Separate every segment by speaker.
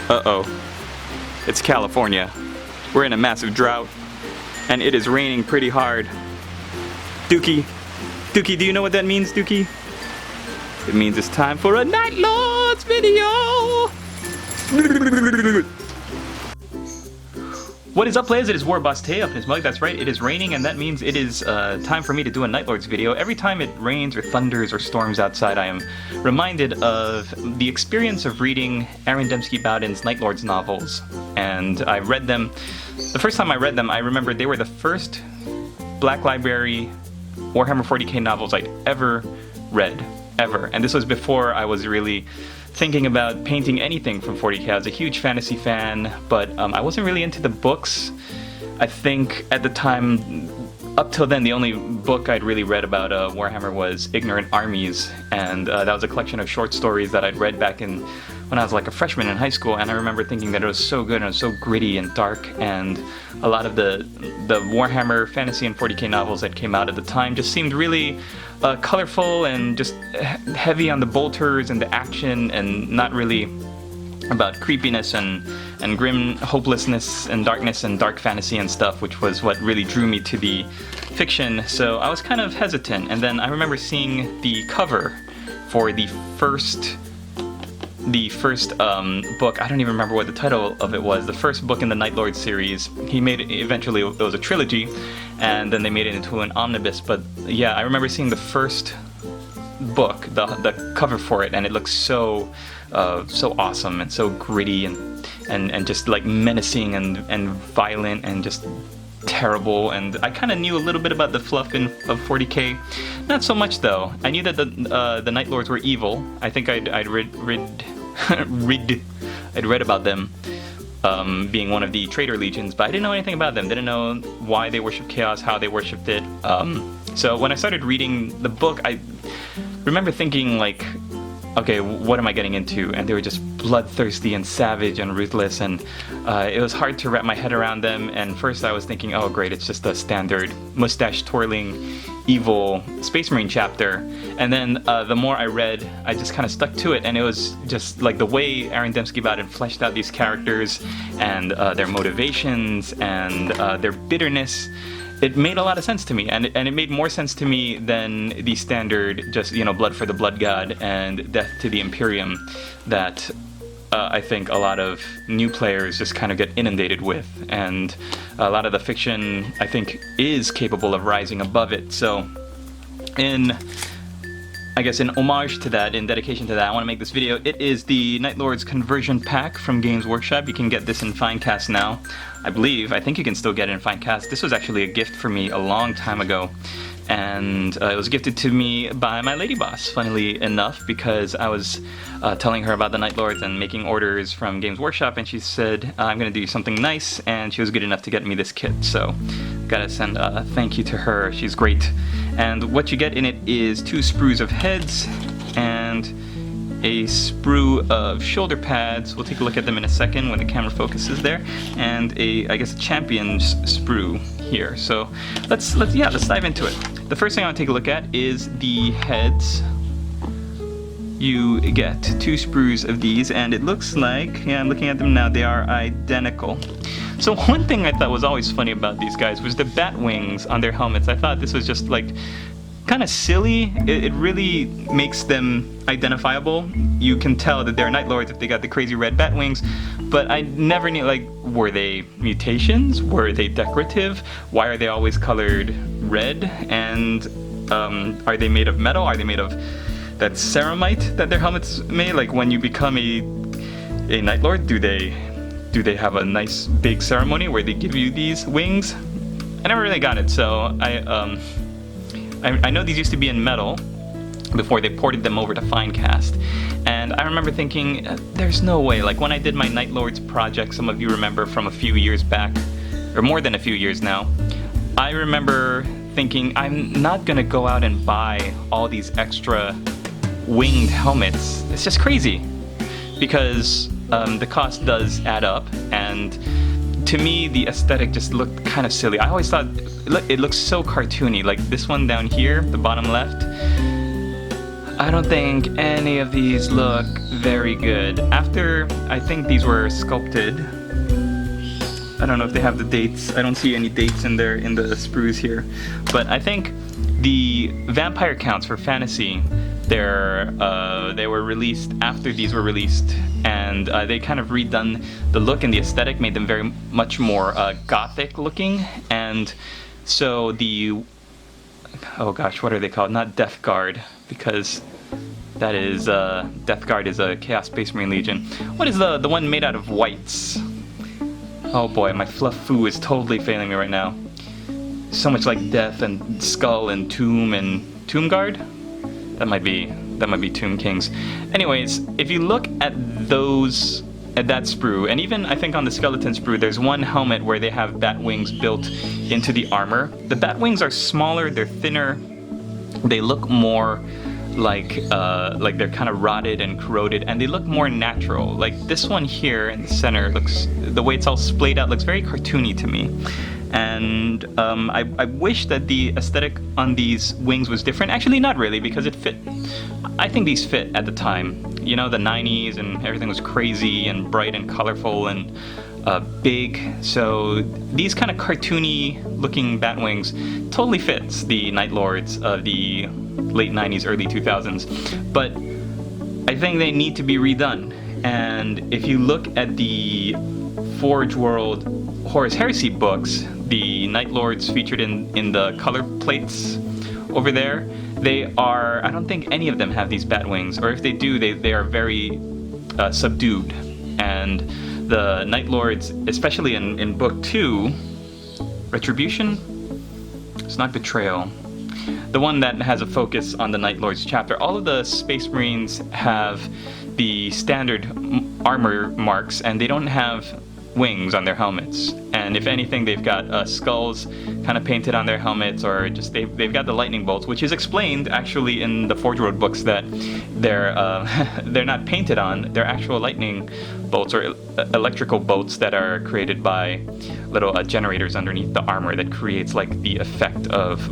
Speaker 1: Uh-oh. It's California. We're in a massive drought, and it is raining pretty hard. Dookie, do you know what that means, Dookie? It means it's time for a Night Lords video! What is up, players? It is WarbossTae up in his mug. That's right, it is raining, and that means it is time for me to do a Night Lords video. Every time it rains or thunders or storms outside, I am reminded of the experience of reading Aaron Dembski-Bowden's Night Lords novels. And I read them. The first time I read them, I remember they were the first Black Library Warhammer 40k novels I'd ever read. Ever. And this was before I was really thinking about painting anything from 40k. I was a huge fantasy fan, but I wasn't really into the books. I think at the time, up till then, the only book I'd really read about Warhammer was Ignorant Armies, and that was a collection of short stories that I'd read back when I was like a freshman in high school, and I remember thinking that it was so good and it was so gritty and dark, and a lot of the Warhammer fantasy and 40k novels that came out at the time just seemed really colorful and just heavy on the bolters and the action, and not really about creepiness and grim hopelessness and darkness and dark fantasy and stuff, which was what really drew me to the fiction. So I was kind of hesitant, and then I remember seeing the cover for the first book. I don't even remember what the title of it was. The first book in the Night Lord series. He made it, eventually it was a trilogy, and then they made it into an omnibus. But yeah, I remember seeing the first book, the cover for it, and it looks so awesome and so gritty and just like menacing and violent and just terrible. And I kind of knew a little bit about the fluff of 40k, not so much though. I knew that the Night Lords were evil. I think I'd read about them being one of the traitor legions, but I didn't know anything about them. Didn't know why they worshipped chaos, how they worshipped it. So when I started reading the book, I remember thinking like, okay, what am I getting into? And they were just bloodthirsty and savage and ruthless, and it was hard to wrap my head around them. And first I was thinking, oh great, it's just a standard mustache-twirling evil Space Marine chapter. And then the more I read, I just kind of stuck to it, and it was just like the way Aaron Dembski-Bowden fleshed out these characters and their motivations and their bitterness. It made a lot of sense to me, and it made more sense to me than the standard, just, you know, blood for the blood god and death to the Imperium that I think a lot of new players just kind of get inundated with, and a lot of the fiction, I think, is capable of rising above it. So I guess in homage to that, in dedication to that, I want to make this video. It is the Night Lords conversion pack from Games Workshop. You can get this in Finecast now, I believe. I think you can still get it in Finecast. This was actually a gift for me a long time ago, and it was gifted to me by my lady boss, funnily enough, because I was telling her about the Night Lords and making orders from Games Workshop, and she said, I'm going to do something nice, and she was good enough to get me this kit. So gotta send a thank you to her. She's great. And what you get in it is 2 sprues of heads and a sprue of shoulder pads. We'll take a look at them in a second when the camera focuses there, and I guess a champion's sprue here. So let's dive into it. The first thing I want to take a look at is the heads. You get 2 sprues of these, and it looks like, yeah, I'm looking at them now, they are identical. So one thing I thought was always funny about these guys was the bat wings on their helmets. I thought this was just like kind of silly. It really makes them identifiable. You can tell that they're Night Lords if they got the crazy red bat wings, but I never knew, like, were they mutations? Were they decorative? Why are they always colored red? And are they made of metal? Are they made of that ceramite that their helmets made? Like, when you become a Night Lord, do they have a nice big ceremony where they give you these wings? I never really got it, so I know these used to be in metal before they ported them over to Finecast, and I remember thinking, there's no way. Like, when I did my Night Lords project, some of you remember from a few years back, or more than a few years now, I remember thinking, I'm not gonna go out and buy all these extra winged helmets. It's just crazy, because the cost does add up, and to me the aesthetic just looked kind of silly. I always thought it looks so cartoony. Like this one down here, the bottom left, I don't think any of these look very good. After, I think these were sculpted. I don't know if they have the dates. I don't see any dates in there in the sprues here. But I think the vampire counts for fantasy, they were released after these were released, and they kind of redone the look and the aesthetic, made them very much more gothic looking. And so the, oh gosh, what are they called? Not Death Guard, because that is Death Guard is a Chaos Space Marine Legion. What is the one made out of whites? Oh boy, my fluff foo is totally failing me right now. So much like Death and Skull and Tomb Guard. That might be Tomb Kings. Anyways, if you look at those, at that sprue, and even I think on the skeleton sprue, there's one helmet where they have bat wings built into the armor. The bat wings are smaller, they're thinner, they look more like they're kind of rotted and corroded, and they look more natural. Like this one here in the center looks, the way it's all splayed out looks very cartoony to me. And I wish that the aesthetic on these wings was different. Actually, not really, because it fit. I think these fit at the time. You know, the 90s and everything was crazy and bright and colorful and big. So these kind of cartoony looking bat wings totally fits the Night Lords of the late 90s, early 2000s. But I think they need to be redone. And if you look at the Forge World Horus Heresy books, the Night Lords featured in the color plates over there, they are, I don't think any of them have these bat wings, or if they do, they are very subdued. And the Night Lords, especially in book 2, Retribution? It's not Betrayal. The one that has a focus on the Night Lords chapter, all of the Space Marines have the standard armor marks, and they don't have wings on their helmets. And if anything, they've got skulls kind of painted on their helmets, or just they've got the lightning bolts, which is explained actually in the Forge World books that they're not painted on. They're actual lightning bolts or electrical bolts that are created by little generators underneath the armor that creates like the effect of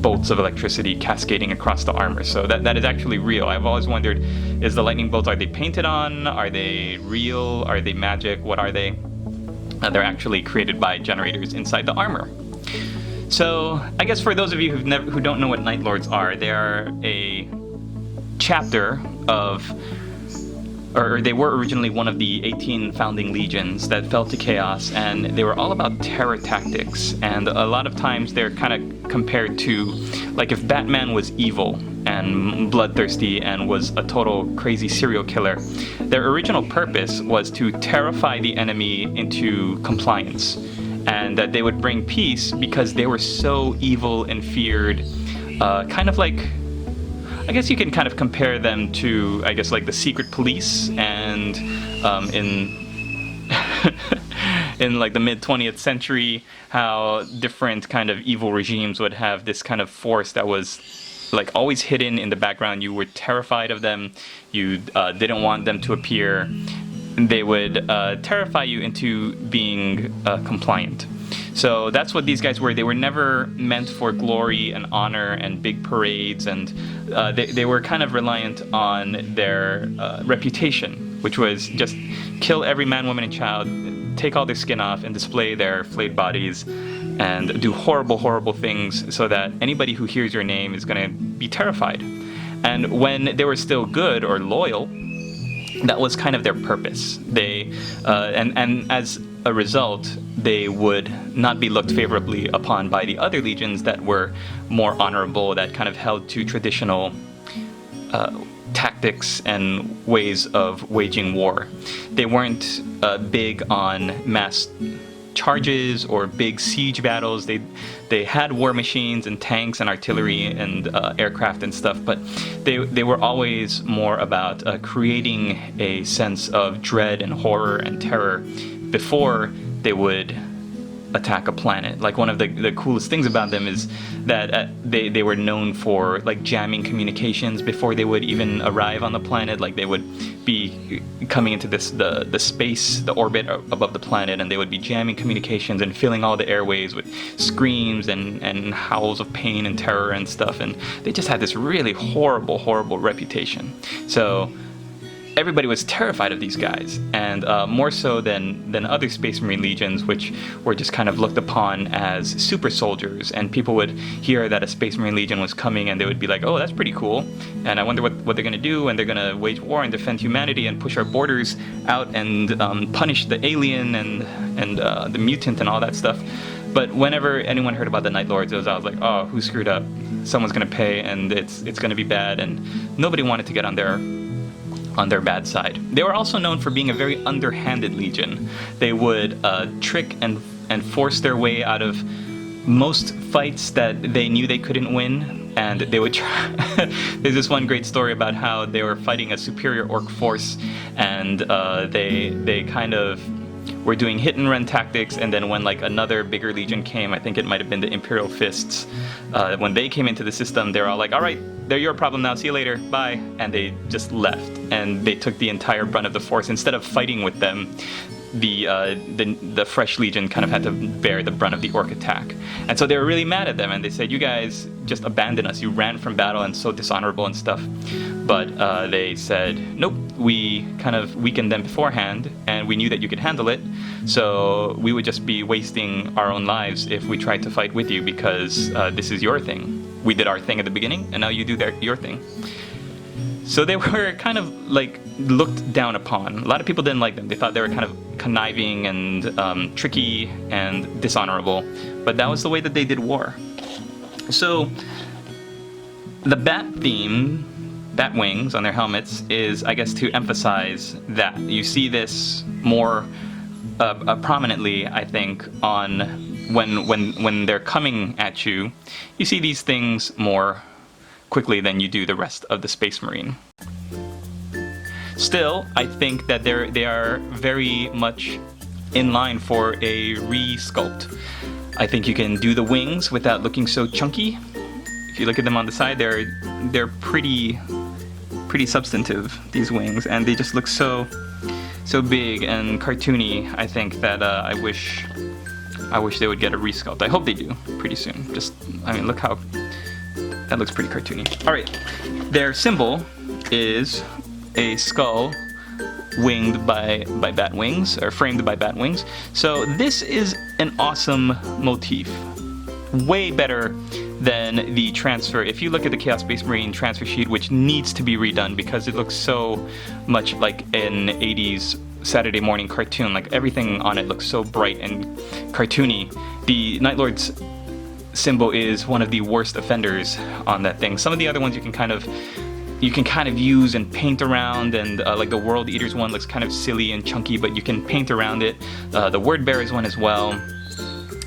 Speaker 1: bolts of electricity cascading across the armor. So that is actually real. I've always wondered, is the lightning bolts, are they painted on? Are they real? Are they magic? What are they? They're actually created by generators inside the armor. So I guess for those of you who don't know what Night Lords are, they are a chapter of, or they were originally one of the 18 founding legions that fell to chaos, and they were all about terror tactics. And a lot of times they're kind of compared to, like, if Batman was evil and bloodthirsty and was a total crazy serial killer, their original purpose was to terrify the enemy into compliance, and that they would bring peace because they were so evil and feared. Kind of like, I guess you can kind of compare them to, I guess, like the secret police, and in like the mid 20th century, how different kind of evil regimes would have this kind of force that was like always hidden in the background. You were terrified of them. You didn't want them to appear. They would terrify you into being compliant. So that's what these guys were. They were never meant for glory and honor and big parades, and they were kind of reliant on their reputation, which was just kill every man, woman, and child, take all their skin off, and display their flayed bodies, and do horrible, horrible things so that anybody who hears your name is going to be terrified. And when they were still good or loyal, that was kind of their purpose. They and as a result, they would not be looked favorably upon by the other legions that were more honorable, that kind of held to traditional tactics and ways of waging war. They weren't big on mass charges or big siege battles. They had war machines and tanks and artillery and aircraft and stuff, but they were always more about creating a sense of dread and horror and terror before they would attack a planet. Like, one of the coolest things about them is that they were known for like jamming communications before they would even arrive on the planet. Like, they would be coming into the space, the orbit above the planet, and they would be jamming communications and filling all the airways with screams and howls of pain and terror and stuff. And they just had this really horrible reputation. So everybody was terrified of these guys, and more so than other Space Marine legions, which were just kind of looked upon as super soldiers. And people would hear that a Space Marine legion was coming, and they would be like, "Oh, that's pretty cool, and I wonder what they're gonna do, and they're gonna wage war and defend humanity and push our borders out and punish the alien and the mutant and all that stuff." But whenever anyone heard about the Night Lords, it was always like, "Oh, who screwed up? Someone's gonna pay, and it's gonna be bad," and nobody wanted to get on their bad side. They were also known for being a very underhanded legion. They would trick and force their way out of most fights that they knew they couldn't win, and they would try. There's this one great story about how they were fighting a superior orc force, and they kind of were doing hit and run tactics, and then when like another bigger legion came, I think it might have been the Imperial Fists, when they came into the system, they were all like, "All right, they're your problem now, see you later, bye," and they just left, and they took the entire brunt of the force. Instead of fighting with them, the fresh legion kind of had to bear the brunt of the orc attack. And so they were really mad at them, and they said, "You guys just abandoned us, you ran from battle and so dishonorable and stuff." But they said, "Nope, we kind of weakened them beforehand, and we knew that you could handle it, so we would just be wasting our own lives if we tried to fight with you, because this is your thing. We did our thing at the beginning, and now you do your thing." So they were kind of like looked down upon. A lot of people didn't like them. They thought they were kind of conniving and tricky and dishonorable. But that was the way that they did war. So the bat theme, bat wings on their helmets, is, I guess, to emphasize that. You see this more prominently, I think, on when they're coming at you. You see these things more quickly than you do the rest of the Space Marine. Still, I think that they are very much in line for a re-sculpt. I think you can do the wings without looking so chunky. If you look at them on the side, they're pretty substantive, these wings, and they just look so big and cartoony. I think that I wish they would get a resculpt. I hope they do pretty soon. I mean, look how that looks pretty cartoony. All right, their symbol is a skull winged by bat wings, or framed by bat wings. So this is an awesome motif. Way better than the transfer. If you look at the Chaos Space Marine transfer sheet, which needs to be redone because it looks so much like an 80s Saturday morning cartoon, like everything on it looks so bright and cartoony. The Night Lord's symbol is one of the worst offenders on that thing. Some of the other ones you can kind of use and paint around, and like the World Eaters one looks kind of silly and chunky, but you can paint around it. The Word Bearers one as well.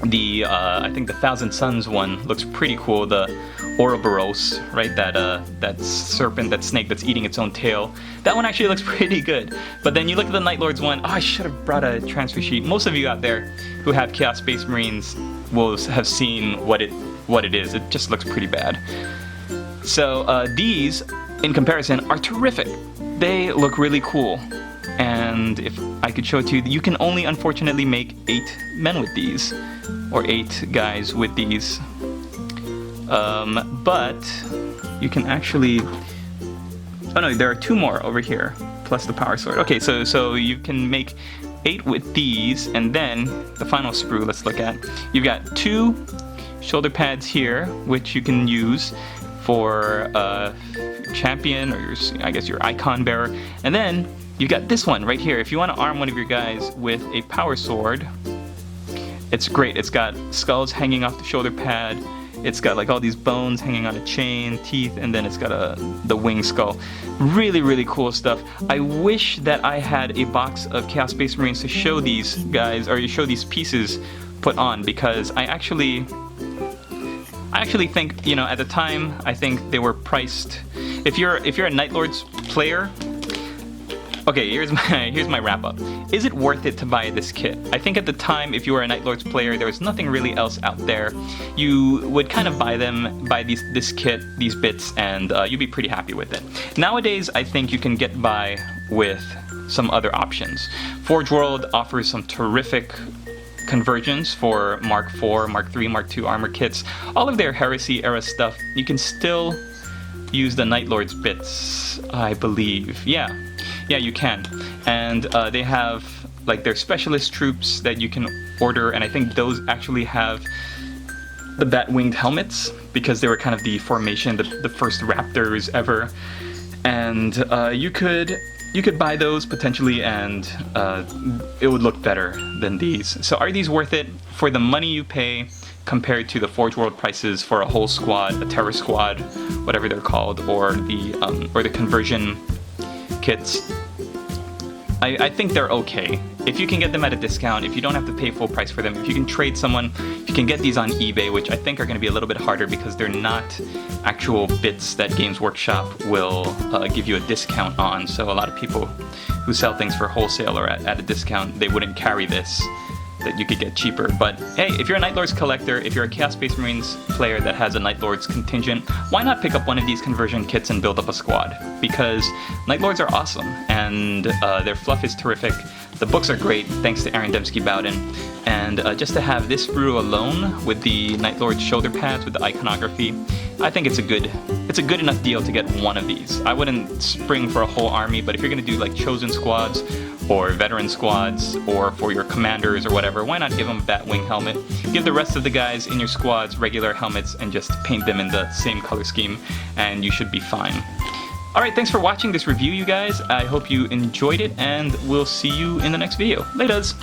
Speaker 1: I think the Thousand Suns one looks pretty cool. The Ouroboros, right? That serpent, that snake that's eating its own tail. That one actually looks pretty good. But then you look at the Night Lords one. Oh, I should have brought a transfer sheet. Most of you out there who have Chaos Space Marines will have seen what it is. It just looks pretty bad. So these, in comparison, are terrific. They look really cool. And if I could show it to you, you can only unfortunately make 8 men with these, or 8 guys with these. But you can actually, oh no, there are 2 more over here, plus the power sword. Okay, so you can make 8 with these, and then the final sprue, let's look at. You've got 2 shoulder pads here, which you can use for champion, or your icon bearer. And then you've got this one right here. If you want to arm one of your guys with a power sword, it's great. It's got skulls hanging off the shoulder pad. It's got like all these bones hanging on a chain, teeth, and then it's got the wing skull. Really, really cool stuff. I wish that I had a box of Chaos Space Marines to show these guys, or to show these pieces put on, because I actually think, at the time, I think they were priced. If you're a Night Lords player, Okay, here's my wrap up. Is it worth it to buy this kit? I think at the time, if you were a Night Lords player, there was nothing really else out there. You would kind of buy this kit, these bits, and you'd be pretty happy with it. Nowadays, I think you can get by with some other options. Forge World offers some terrific conversions for Mark IV, Mark III, Mark II armor kits. All of their Heresy era stuff, you can still use the Night Lords bits, I believe. Yeah, you can. And they have like their specialist troops that you can order, and I think those actually have the bat-winged helmets because they were kind of the formation, the first Raptors ever. And you could buy those potentially, and it would look better than these. So are these worth it for the money you pay compared to the Forge World prices for a whole squad, a terror squad, whatever they're called, or the conversion kits? I think they're okay. If you can get them at a discount, if you don't have to pay full price for them, if you can trade someone, if you can get these on eBay, which I think are going to be a little bit harder because they're not actual bits that Games Workshop will give you a discount on. So a lot of people who sell things for wholesale or at a discount, they wouldn't carry this, that you could get cheaper. But hey, if you're a Night Lords collector, if you're a Chaos Space Marines player that has a Night Lords contingent, why not pick up one of these conversion kits and build up a squad? Because Night Lords are awesome, and their fluff is terrific. The books are great, thanks to Aaron Dembski-Bowden. And just to have this brew alone with the Night Lords shoulder pads with the iconography, I think it's a good enough deal to get one of these. I wouldn't spring for a whole army, but if you're gonna do like chosen squads or veteran squads or for your commanders or whatever, why not give them a bat-wing helmet? Give the rest of the guys in your squads regular helmets and just paint them in the same color scheme, and you should be fine. Alright, thanks for watching this review, you guys. I hope you enjoyed it, and we'll see you in the next video. Laters!